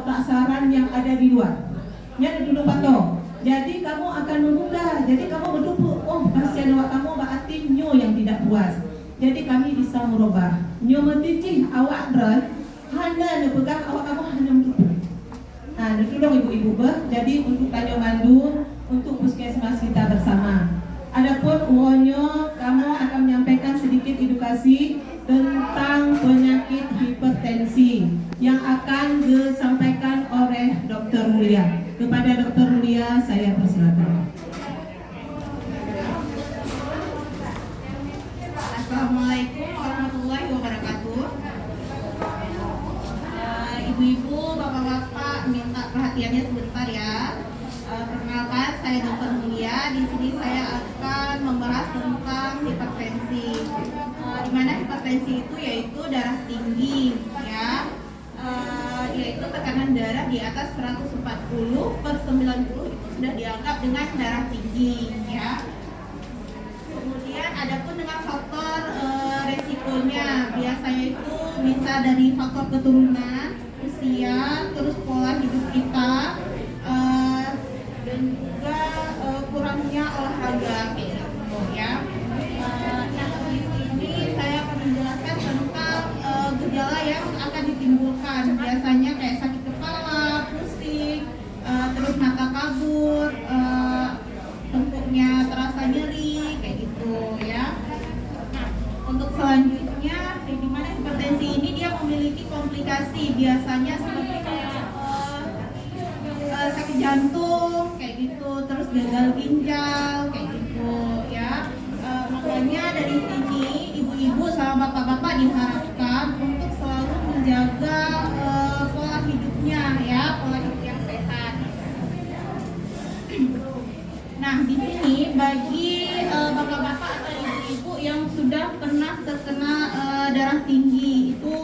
kotak saran yang ada di luar. Nya duduk patung. Jadi kamu akan membuka. Jadi kamu berdua, oh pasien awak kamu berarti nyo yang tidak puas. Jadi kami bisa merubah. Nyo menticih awak berat, hanya pegang awak kamu hanya berdua. Nah, tolong ibu-ibu jadi untuk Tanjung Mandu, untuk puskesmas kita bersama. Adapun uonyo, kamu akan menyampaikan sedikit edukasi tentang penyakit hipertensi yang akan disampaikan oleh Dr. Mulia. Kepada Dr. Mulia, saya persilakan. Assalamualaikum warahmatullahi wabarakatuh. Ibu-ibu, bapak-bapak, minta perhatiannya sebentar ya. Perkenalkan, saya Dr. Mulia. Di sini saya akan membahas tentang hipertensi. Di mana hipertensi itu yaitu darah tinggi, ya. Yaitu tekanan darah di atas 140/90 itu sudah dianggap dengan darah tinggi, ya. Kemudian adapun dengan faktor resikonya, biasanya itu bisa dari faktor keturunan, usia, terus pola hidup kita, dan juga kurangnya olahraga, gitu ya. Nah, di sini saya akan menjelaskan tentang gejala yang akan ditimbulkan, biasanya kayak sakit kepala, pusing, terus mata kabur, tengkuknya terasa nyeri, kayak gitu ya. Nah, untuk selanjutnya, di mana hipertensi ini dia memiliki komplikasi, biasanya seperti sakit jantung, kayak gitu, terus gagal ginjal, kayak gitu ya. Makanya dari sini ibu-ibu sama bapak-bapak diharapkan untuk selalu menjaga pola hidupnya, ya, pola hidup yang sehat. Nah, di sini bagi bapak-bapak atau ibu-ibu yang sudah pernah terkena darah tinggi, itu